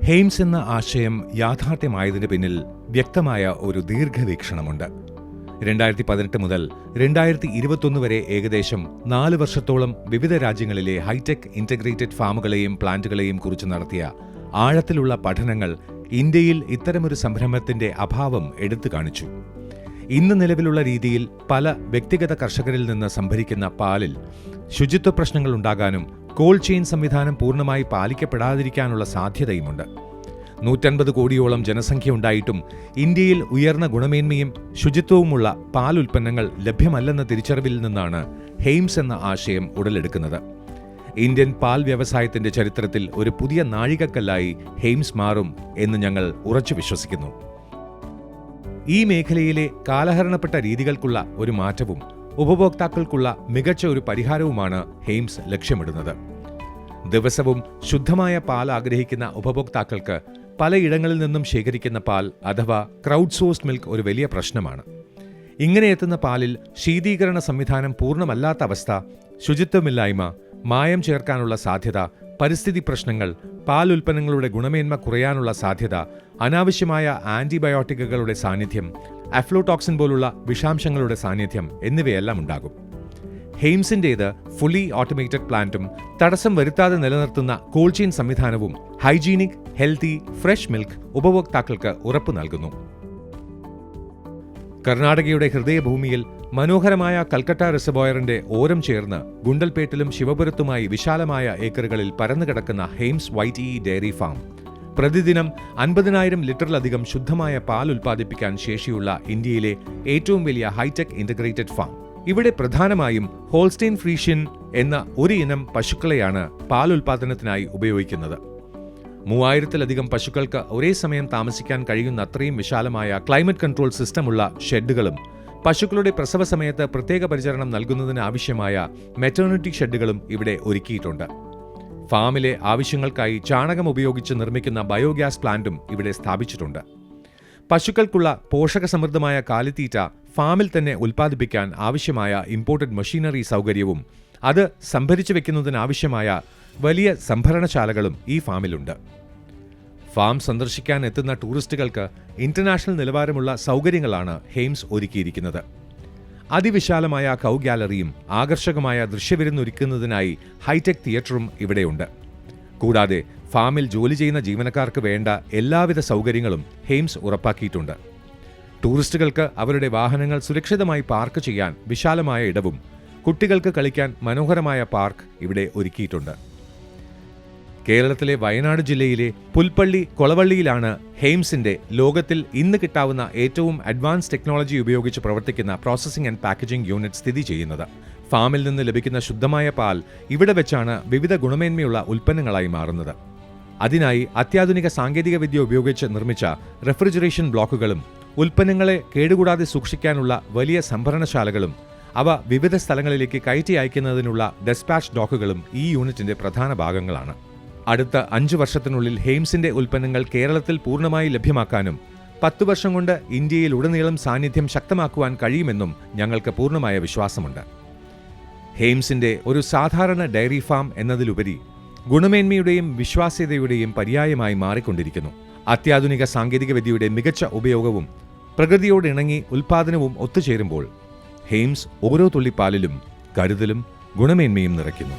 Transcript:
ഹെയിംസ് എന്ന ആശയം യാഥാർത്ഥ്യമായതിന് പിന്നിൽ വ്യക്തമായ ഒരു ദീർഘവീക്ഷണമുണ്ട്. 2018 മുതൽ 2021 വരെ ഏകദേശം 4 വർഷത്തോളം വിവിധ രാജ്യങ്ങളിലെ ഹൈടെക് ഇന്റഗ്രേറ്റഡ് ഫാമുകളെയും പ്ലാന്റുകളെയും കുറിച്ച് നടത്തിയ ആഴത്തിലുള്ള പഠനങ്ങൾ ഇന്ത്യയിൽ ഇത്തരമൊരു സംരംഭത്തിന്റെ അഭാവം എടുത്തു കാണിച്ചു. ഇന്ന് നിലവിലുള്ള രീതിയിൽ പല വ്യക്തിഗത കർഷകരിൽ നിന്ന് സംഭരിക്കുന്ന പാലിൽ ശുചിത്വ പ്രശ്നങ്ങൾ ഉണ്ടാകാനും കോൾഡ് ചെയിൻ സംവിധാനം പൂർണ്ണമായി പാലിക്കപ്പെടാതിരിക്കാനുള്ള സാധ്യതയുമുണ്ട്. 150 കോടിയോളം ജനസംഖ്യ ഉണ്ടായിട്ടും ഇന്ത്യയിൽ ഉയർന്ന ഗുണമേന്മയും ശുചിത്വവുമുള്ള പാൽ ഉൽപ്പന്നങ്ങൾ ലഭ്യമല്ലെന്ന തിരിച്ചറിവിൽ നിന്നാണ് ഹെയിംസ് എന്ന ആശയം ഉടലെടുക്കുന്നത്. ഇന്ത്യൻ പാൽ വ്യവസായത്തിന്റെ ചരിത്രത്തിൽ ഒരു പുതിയ നാഴികക്കല്ലായി ഹെയിംസ് മാറും എന്ന് ഞങ്ങൾ ഉറച്ചു വിശ്വസിക്കുന്നു. ഈ മേഖലയിലെ കാലഹരണപ്പെട്ട രീതികൾക്കുള്ള ഒരു മാറ്റവും ഉപഭോക്താക്കൾക്കുള്ള മികച്ച ഒരു പരിഹാരവുമാണ് ഹെയിംസ് ലക്ഷ്യമിടുന്നത്. ദിവസവും ശുദ്ധമായ പാൽ ആഗ്രഹിക്കുന്ന ഉപഭോക്താക്കൾക്ക് പലയിടങ്ങളിൽ നിന്നും ശേഖരിക്കുന്ന പാൽ അഥവാ ക്രൗഡ് സോഴ്സ്ഡ് മിൽക്ക് ഒരു വലിയ പ്രശ്നമാണ്. ഇങ്ങനെ എത്തുന്ന പാലിൽ ശീതീകരണ സംവിധാനം പൂർണ്ണമല്ലാത്ത അവസ്ഥ, ശുചിത്വമില്ലായ്മ, മായം ചേർക്കാനുള്ള സാധ്യത, പരിസ്ഥിതി പ്രശ്നങ്ങൾ, പാൽ ഉൽപ്പന്നങ്ങളുടെ ഗുണമേന്മ കുറയാനുള്ള സാധ്യത, അനാവശ്യമായ ആന്റിബയോട്ടിക്കുകളുടെ സാന്നിധ്യം, അഫ്ലോടോക്സിൻ പോലുള്ള വിഷാംശങ്ങളുടെ സാന്നിധ്യം എന്നിവയെല്ലാം ഉണ്ടാകും. ഹെയിംസിന്റേത് ഫുള്ളി ഓട്ടോമേറ്റഡ് പ്ലാന്റും തടസ്സം വരുത്താതെ നിലനിർത്തുന്ന കോൾഡ് ചെയിൻ സംവിധാനവും ഹൈജീനിക്, ഹെൽത്തി, ഫ്രഷ് മിൽക്ക് ഉപഭോക്താക്കൾക്ക് ഉറപ്പു നൽകുന്നു. കർണാടകയുടെ ഹൃദയഭൂമിയിൽ മനോഹരമായ കൽക്കട്ട റിസർവോയറിന്റെ ഓരം ചേർന്ന് ഗുണ്ടൽപേട്ടിലും ശിവപുരത്തുമായി വിശാലമായ ഏക്കറുകളിൽ പരന്നുകിടക്കുന്ന ഹെയിംസ് വൈറ്റ് ഡയറി ഫാം പ്രതിദിനം 50,000 ലിറ്ററിലധികം ശുദ്ധമായ പാൽ ഉൽപ്പാദിപ്പിക്കാൻ ശേഷിയുള്ള ഇന്ത്യയിലെ ഏറ്റവും വലിയ ഹൈടെക് ഇന്റഗ്രേറ്റഡ് ഫാം. ഇവിടെ പ്രധാനമായും ഹോൾസ്റ്റൈൻ ഫ്രീഷ്യൻ എന്ന ഒരു ഇനം പശുക്കളെയാണ് പാൽ ഉൽപ്പാദനത്തിനായി ഉപയോഗിക്കുന്നത്. 3000-ലധികം പശുക്കൾക്ക് ഒരേ സമയം താമസിക്കാൻ കഴിയുന്ന അത്രയും വിശാലമായ ക്ലൈമറ്റ് കൺട്രോൾ സിസ്റ്റമുള്ള ഷെഡുകളും പശുക്കളുടെ പ്രസവ സമയത്ത് പ്രത്യേക പരിചരണം നൽകുന്നതിന് ആവശ്യമായ മെറ്റേണിറ്റി ഷെഡുകളും ഇവിടെ ഒരുക്കിയിട്ടുണ്ട്. ഫാമിലെ ആവശ്യങ്ങൾക്കായി ചാണകം ഉപയോഗിച്ച് നിർമ്മിക്കുന്ന ബയോഗ്യാസ് പ്ലാന്റും ഇവിടെ സ്ഥാപിച്ചിട്ടുണ്ട്. പശുക്കൾക്കുള്ള പോഷകസമൃദ്ധമായ കാലിത്തീറ്റ ഫാമിൽ തന്നെ ഉൽപ്പാദിപ്പിക്കാൻ ആവശ്യമായ ഇമ്പോർട്ടഡ് മെഷീനറി സൗകര്യവും അത് സംഭരിച്ചു വെക്കുന്നതിനാവശ്യമായ വലിയ സംഭരണശാലകളും ഈ ഫാമിലുണ്ട്. ഫാം സന്ദർശിക്കാൻ എത്തുന്ന ടൂറിസ്റ്റുകൾക്ക് ഇന്റർനാഷണൽ നിലവാരമുള്ള സൗകര്യങ്ങളാണ് ഹെയിംസ് ഒരുക്കിയിരിക്കുന്നത്. അതിവിശാലമായ കൗ ഗാലറിയും ആകർഷകമായ ദൃശ്യവിരുന്നൊരുക്കുന്നതിനായി ഹൈടെക് തിയേറ്ററും ഇവിടെയുണ്ട്. കൂടാതെ ഫാമിൽ ജോലി ചെയ്യുന്ന ജീവനക്കാർക്ക് വേണ്ട എല്ലാവിധ സൗകര്യങ്ങളും ഹെയിംസ് ഉറപ്പാക്കിയിട്ടുണ്ട്. ടൂറിസ്റ്റുകൾക്ക് അവരുടെ വാഹനങ്ങൾ സുരക്ഷിതമായി പാർക്ക് ചെയ്യാൻ വിശാലമായ ഇടവും കുട്ടികൾക്ക് കളിക്കാൻ മനോഹരമായ പാർക്ക് ഇവിടെ ഒരുക്കിയിട്ടുണ്ട്. കേരളത്തിലെ വയനാട് ജില്ലയിലെ പുൽപ്പള്ളി കൊളവള്ളിയിലാണ് ഹെയിംസിന്റെ ലോകത്തിൽ ഇന്ന് കിട്ടാവുന്ന ഏറ്റവും അഡ്വാൻസ് ടെക്നോളജി ഉപയോഗിച്ച് പ്രവർത്തിക്കുന്ന പ്രോസസ്സിംഗ് ആൻഡ് പാക്കേജിംഗ് യൂണിറ്റ് സ്ഥിതി ചെയ്യുന്നത്. ഫാമിൽ നിന്ന് ലഭിക്കുന്ന ശുദ്ധമായ പാൽ ഇവിടെ വെച്ചാണ് വിവിധ ഗുണമേന്മയുള്ള ഉൽപ്പന്നങ്ങളായി മാറുന്നത്. അതിനായി അത്യാധുനിക സാങ്കേതികവിദ്യ ഉപയോഗിച്ച് നിർമ്മിച്ച റെഫ്രിജറേഷൻ ബ്ലോക്കുകളും ഉൽപ്പന്നങ്ങളെ കേടുകൂടാതെ സൂക്ഷിക്കാനുള്ള വലിയ സംഭരണശാലകളും അവ വിവിധ സ്ഥലങ്ങളിലേക്ക് കയറ്റി അയക്കുന്നതിനുള്ള ഡെസ്പാച്ച് ഡോക്കുകളും ഈ യൂണിറ്റിന്റെ പ്രധാന ഭാഗങ്ങളാണ്. അടുത്ത 5 വർഷത്തിനുള്ളിൽ ഹെയിംസിന്റെ ഉൽപ്പന്നങ്ങൾ കേരളത്തിൽ പൂർണ്ണമായി ലഭ്യമാക്കാനും 10 വർഷം കൊണ്ട് ഇന്ത്യയിൽ ഉടനീളം സാന്നിധ്യം ശക്തമാക്കുവാൻ കഴിയുമെന്നും ഞങ്ങൾക്ക് പൂർണ്ണമായ വിശ്വാസമുണ്ട്. ഹെയിംസിന്റെ ഒരു സാധാരണ ഡയറി ഫാം എന്നതിലുപരി ഗുണമേന്മയുടെയും വിശ്വാസ്യതയുടെയും പര്യായമായി മാറിക്കൊണ്ടിരിക്കുന്നു. അത്യാധുനിക സാങ്കേതികവിദ്യയുടെ മികച്ച ഉപയോഗവും പ്രകൃതിയോടിണങ്ങി ഉൽപ്പാദനവും ഒത്തുചേരുമ്പോൾ ഹെയിംസ് ഓരോ തുള്ളിപ്പാലിലും കരുതലും ഗുണമേന്മയും നിറയ്ക്കുന്നു.